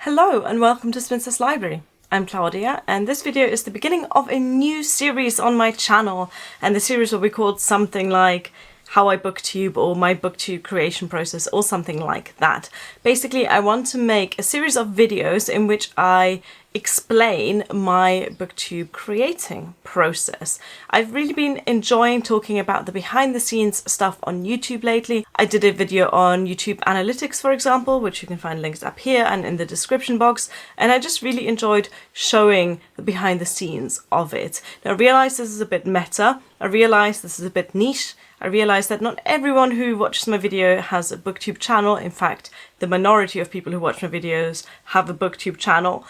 Hello and welcome to Spinster's Library. I'm Claudia and this video is the beginning of a new series on my channel, and the series will be called something like How I Booktube or My Booktube Creation Process or something like that. Basically, I want to make a series of videos in which I explain my booktube creating process. I've really been enjoying talking about the behind the scenes stuff on YouTube lately. I did a video on YouTube analytics, for example, which you can find links up here and in the description box, and I just really enjoyed showing the behind the scenes of it. Now I realize this is a bit meta, I realize this is a bit niche, I realize that not everyone who watches my video has a booktube channel. In fact, the minority of people who watch my videos have a booktube channel.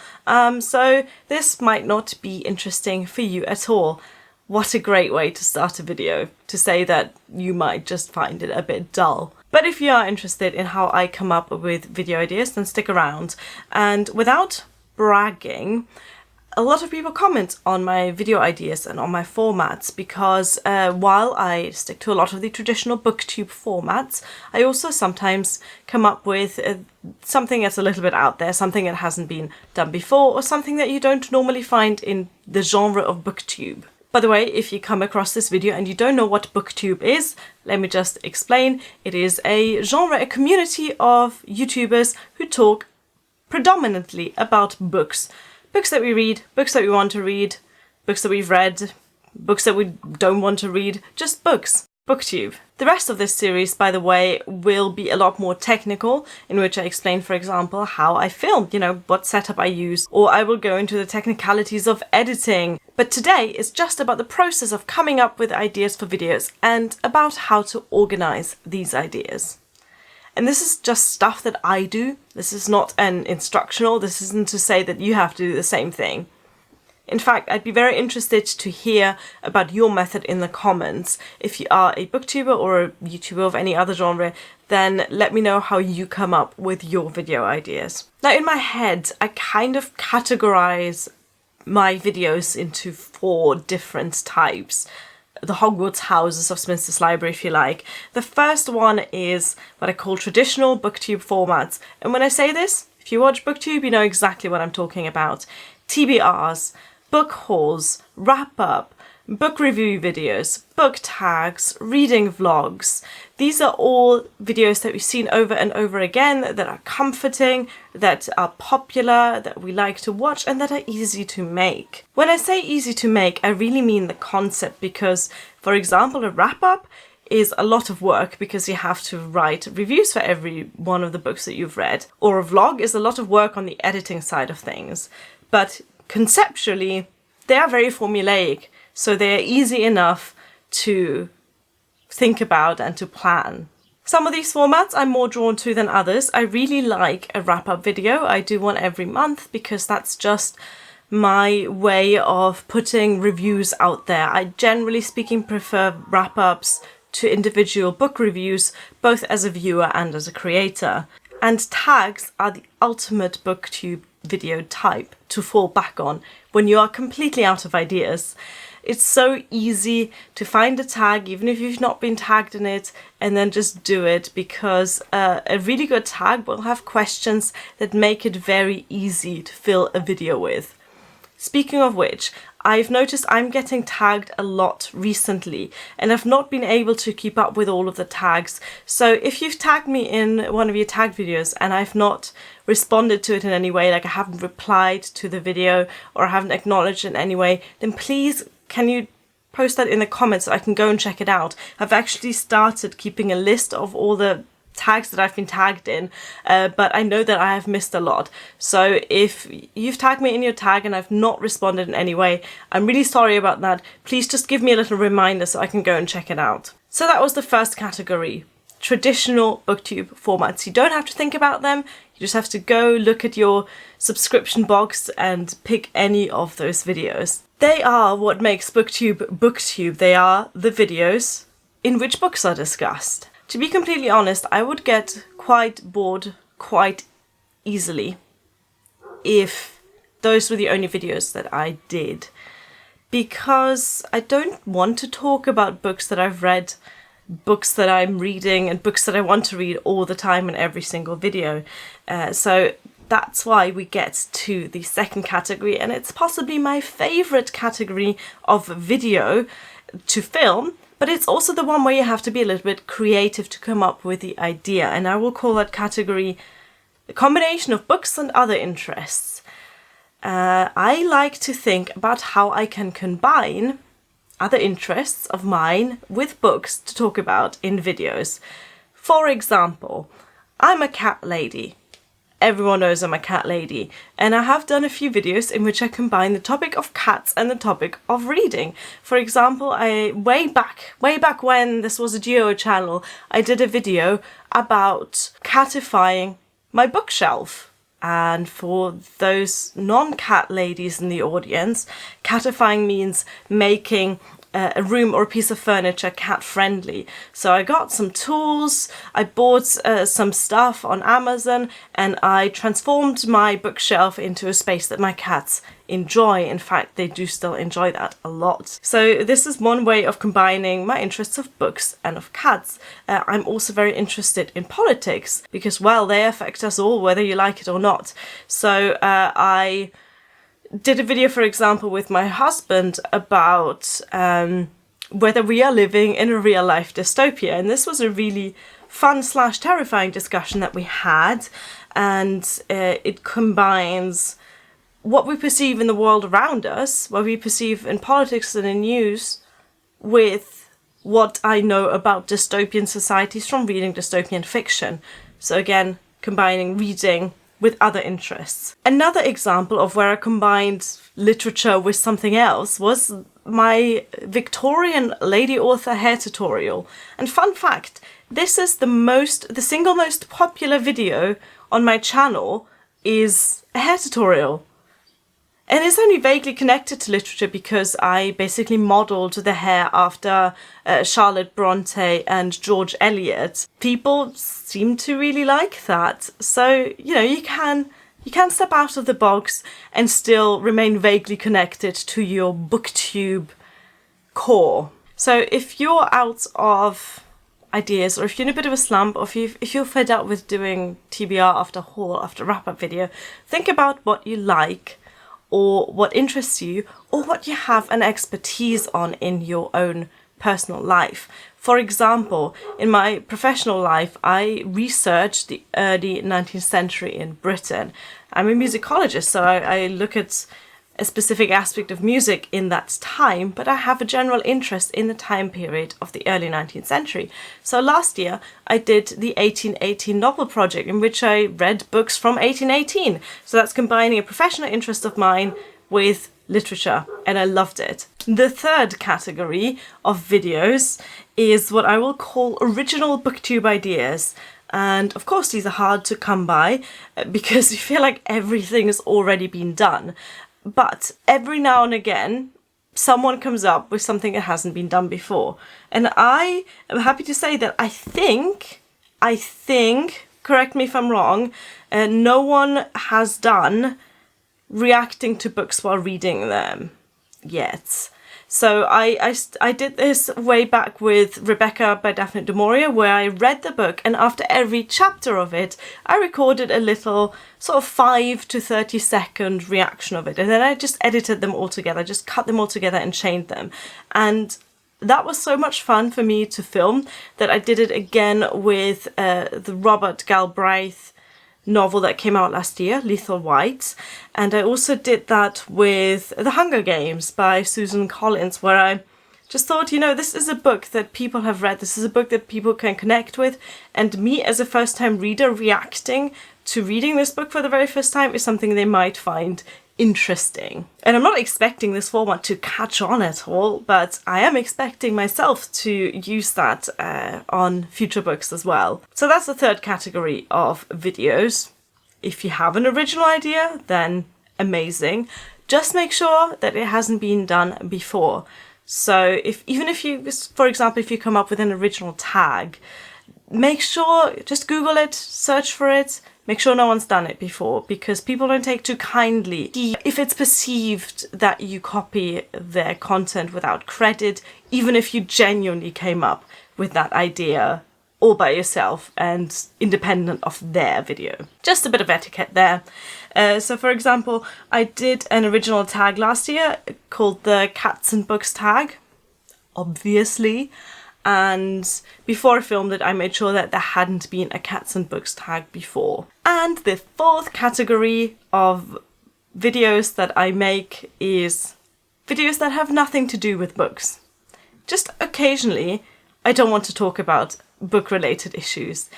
So this might not be interesting for you at all. What a great way to start a video, to say that you might just find it a bit dull. But if you are interested in how I come up with video ideas, then stick around. And without bragging, a lot of people comment on my video ideas and on my formats because while I stick to a lot of the traditional booktube formats, I also sometimes come up with something that's a little bit out there, something that hasn't been done before, or something that you don't normally find in the genre of booktube. By the way, if you come across this video and you don't know what booktube is, let me just explain. It is a genre, a community of YouTubers who talk predominantly about books. Books that we read, books that we want to read, books that we've read, books that we don't want to read, just books. Booktube. The rest of this series, by the way, will be a lot more technical, in which I explain, for example, how I film, what setup I use, or I will go into the technicalities of editing. But today is just about the process of coming up with ideas for videos and about how to organize these ideas. And this is just stuff that I do. This is not an instructional. This isn't to say that you have to do the same thing. In fact, I'd be very interested to hear about your method in the comments. If you are a booktuber or a YouTuber of any other genre, then let me know how you come up with your video ideas. Now, in my head, I kind of categorize my videos into 4 different types. The Hogwarts houses of Spinster's Library, if you like. The first one is what I call traditional booktube formats. And when I say this, if you watch booktube, you know exactly what I'm talking about. TBRs, book hauls, wrap-up, book review videos, book tags, reading vlogs. These are all videos that we've seen over and over again, that are comforting, that are popular, that we like to watch, and that are easy to make. When I say easy to make, I really mean the concept because, for example, a wrap-up is a lot of work because you have to write reviews for every one of the books that you've read. Or a vlog is a lot of work on the editing side of things. But conceptually, they are very formulaic. So they are easy enough to think about and to plan. Some of these formats I'm more drawn to than others. I really like a wrap-up video. I do one every month because that's just my way of putting reviews out there. I generally speaking prefer wrap-ups to individual book reviews, both as a viewer and as a creator. And tags are the ultimate booktube video type to fall back on when you are completely out of ideas. It's so easy to find a tag, even if you've not been tagged in it, and then just do it because a really good tag will have questions that make it very easy to fill a video with. Speaking of which, I've noticed I'm getting tagged a lot recently and I've not been able to keep up with all of the tags. So if you've tagged me in one of your tag videos and I've not responded to it in any way, like I haven't replied to the video or I haven't acknowledged it in any way, then please can you post that in the comments so I can go and check it out. I've actually started keeping a list of all the tags that I've been tagged in, but I know that I have missed a lot. So if you've tagged me in your tag and I've not responded in any way, I'm really sorry about that. Please just give me a little reminder so I can go and check it out. So that was the first category, traditional booktube formats. You don't have to think about them. You just have to go look at your subscription box and pick any of those videos. They are what makes booktube booktube. They are the videos in which books are discussed. To be completely honest, I would get quite bored quite easily if those were the only videos that I did, because I don't want to talk about books that I've read, books that I'm reading, and books that I want to read all the time in every single video. So that's why we get to the second category, and it's possibly my favorite category of video to film, but it's also the one where you have to be a little bit creative to come up with the idea, and I will call that category a combination of books and other interests. I like to think about how I can combine other interests of mine with books to talk about in videos. For example, I'm a cat lady. Everyone knows I'm a cat lady, and I have done a few videos in which I combine the topic of cats and the topic of reading. For example, way back when this was a Geo channel, I did a video about catifying my bookshelf. And for those non-cat ladies in the audience, catifying means making a room or a piece of furniture cat friendly. So I got some tools, I bought some stuff on Amazon, and I transformed my bookshelf into a space that my cats enjoy. In fact, they do still enjoy that a lot. So this is one way of combining my interests of books and of cats. I'm also very interested in politics because, well, they affect us all, whether you like it or not. So I did a video, for example, with my husband about whether we are living in a real life dystopia. And this was a really fun / terrifying discussion that we had. And it combines what we perceive in the world around us, what we perceive in politics and in news, with what I know about dystopian societies from reading dystopian fiction. So again, combining reading with other interests. Another example of where I combined literature with something else was my Victorian lady author hair tutorial. And fun fact, this is the single most popular video on my channel is a hair tutorial. And it's only vaguely connected to literature because I basically modelled the hair after Charlotte Bronte and George Eliot. People seem to really like that. So, you know, you can step out of the box and still remain vaguely connected to your booktube core. So if you're out of ideas, or if you're in a bit of a slump, or if you're fed up with doing TBR after haul after wrap-up video, think about what you like, or what interests you, or what you have an expertise on in your own personal life. For example, in my professional life, I researched the early 19th century in Britain. I'm a musicologist, so I look at a specific aspect of music in that time, but I have a general interest in the time period of the early 19th century. So last year I did the 1818 novel project, in which I read books from 1818. So that's combining a professional interest of mine with literature, and I loved it. The third category of videos is what I will call original booktube ideas. And of course these are hard to come by because you feel like everything has already been done. But every now and again, someone comes up with something that hasn't been done before. And I am happy to say that I think, correct me if I'm wrong, no one has done reacting to books while reading them yet. So I did this way back with Rebecca by Daphne du Maurier, where I read the book, and after every chapter of it, I recorded a little sort of 5 to 30 second reaction of it. And then I just edited them all together, just cut them all together and chained them. And that was so much fun for me to film that I did it again with the Robert Galbraith novel that came out last year, Lethal White. And I also did that with The Hunger Games by Susan Collins, where I just thought, you know, this is a book that people have read, this is a book that people can connect with, and me as a first-time reader reacting to reading this book for the very first time is something they might find interesting. And I'm not expecting this format to catch on at all, but I am expecting myself to use that on future books as well. So that's the third category of videos. If you have an original idea, then amazing. Just make sure that it hasn't been done before. So even if you, for example, if you come up with an original tag, make sure, just Google it, search for it, make sure no one's done it before, because people don't take too kindly if it's perceived that you copy their content without credit, even if you genuinely came up with that idea all by yourself and independent of their video. Just a bit of etiquette there. So for example, I did an original tag last year called the Cats and Books tag, obviously. And before I filmed it, I made sure that there hadn't been a Cats and Books tag before. And the fourth category of videos that I make is videos that have nothing to do with books. Just occasionally, I don't want to talk about book-related issues.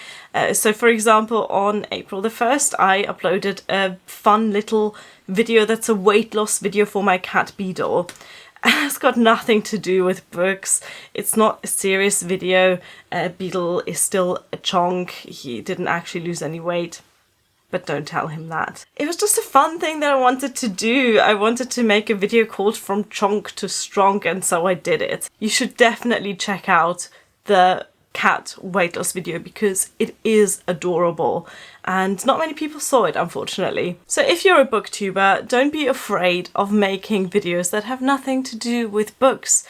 So for example, on April the 1st, I uploaded a fun little video that's a weight loss video for my cat Beedle. It's got nothing to do with books. It's not a serious video. Beedle is still a chonk. He didn't actually lose any weight, but don't tell him that. It was just a fun thing that I wanted to do. I wanted to make a video called From Chonk to Strong, and so I did it. You should definitely check out the cat weight loss video because it is adorable and not many people saw it, unfortunately. So if you're a booktuber, don't be afraid of making videos that have nothing to do with books.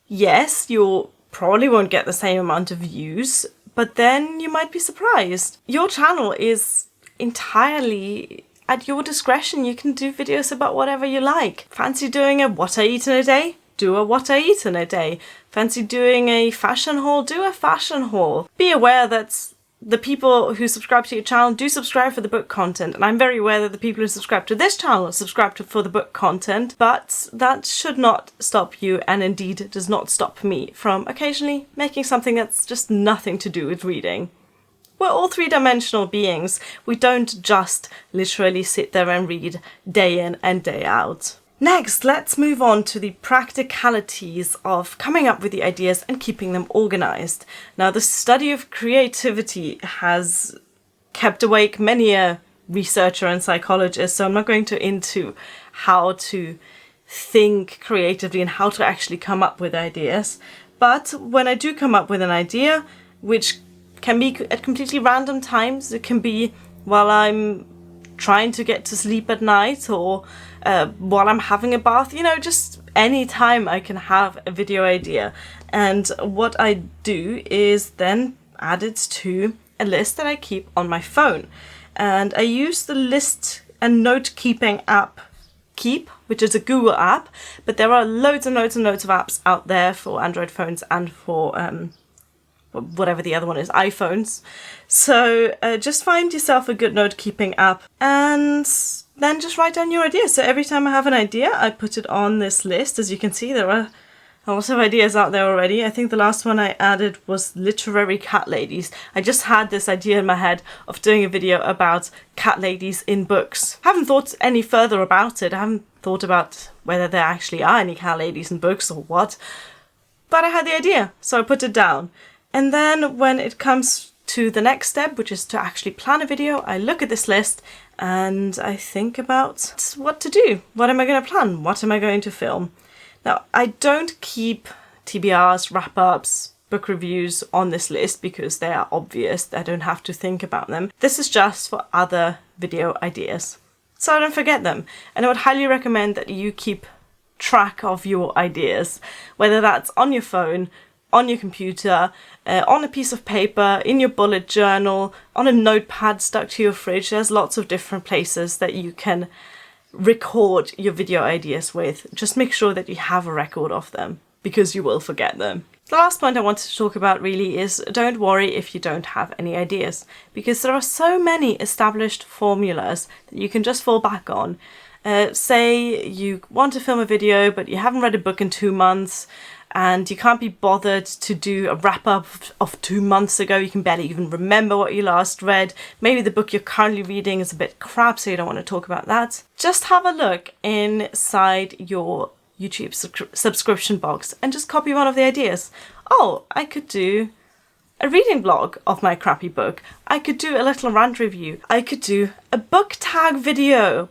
Yes, you probably won't get the same amount of views, but then you might be surprised. Your channel is entirely at your discretion. You can do videos about whatever you like. Fancy doing a what I eat in a day? Do a what I eat in a day. Fancy doing a fashion haul? Do a fashion haul. Be aware that the people who subscribe to your channel do subscribe for the book content, and I'm very aware that the people who subscribe to this channel subscribe for the book content, but that should not stop you, and indeed does not stop me from occasionally making something that's just nothing to do with reading. We're all three-dimensional beings. We don't just literally sit there and read day in and day out. Next, let's move on to the practicalities of coming up with the ideas and keeping them organized. Now, the study of creativity has kept awake many a researcher and psychologist, so I'm not going into how to think creatively and how to actually come up with ideas. But when I do come up with an idea, which can be at completely random times, it can be while I'm trying to get to sleep at night or while I'm having a bath, you know, just any time I can have a video idea. And what I do is then add it to a list that I keep on my phone. And I use the list and note-keeping app Keep, which is a Google app, but there are loads and loads and loads of apps out there for Android phones and for whatever the other one is, iPhones. So just find yourself a good note-keeping app and then just write down your ideas. So every time I have an idea, I put it on this list. As you can see, there are a lot of ideas out there already. I think the last one I added was literary cat ladies. I just had this idea in my head of doing a video about cat ladies in books. I haven't thought any further about it. I haven't thought about whether there actually are any cat ladies in books or what. But I had the idea, so I put it down. And then when it comes to the next step, which is to actually plan a video, I look at this list and I think about what to do. What am I going to plan? What am I going to film? Now, I don't keep TBRs, wrap-ups, book reviews on this list because they are obvious. I don't have to think about them. This is just for other video ideas, so I don't forget them. And I would highly recommend that you keep track of your ideas, whether that's on your phone, on your computer, on a piece of paper, in your bullet journal, on a notepad stuck to your fridge. There's lots of different places that you can record your video ideas with. Just make sure that you have a record of them, because you will forget them. The last point I wanted to talk about really is don't worry if you don't have any ideas, because there are so many established formulas that you can just fall back on. Say you want to film a video but you haven't read a book in 2 months and you can't be bothered to do a wrap-up of 2 months ago. You can barely even remember what you last read. Maybe the book you're currently reading is a bit crap, so you don't want to talk about that. Just have a look inside your YouTube subscription box and just copy one of the ideas. Oh, I could do a reading blog of my crappy book. I could do a little rant review. I could do a book tag video.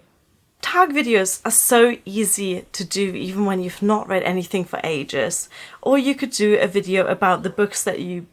Tag videos are so easy to do even when you've not read anything for ages. Or you could do a video about the books that you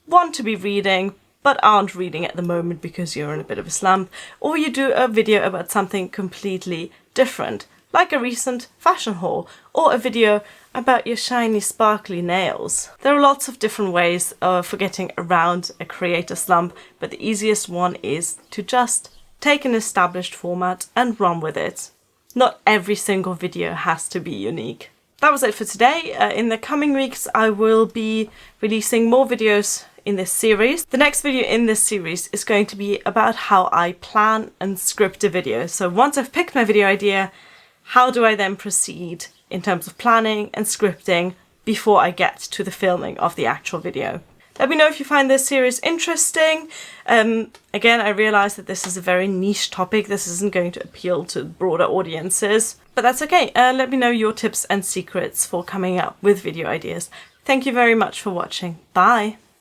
want to be reading but aren't reading at the moment because you're in a bit of a slump. Or you do a video about something completely different, like a recent fashion haul or a video about your shiny sparkly nails. There are lots of different ways for getting around a creator slump, but the easiest one is to just take an established format and run with it. Not every single video has to be unique. That was it for today. In the coming weeks I will be releasing more videos in this series. The next video in this series is going to be about how I plan and script a video. So once I've picked my video idea, how do I then proceed in terms of planning and scripting before I get to the filming of the actual video? Let me know if you find this series interesting. Again, I realize that this is a very niche topic. This isn't going to appeal to broader audiences, but that's okay. Let me know your tips and secrets for coming up with video ideas. Thank you very much for watching. Bye.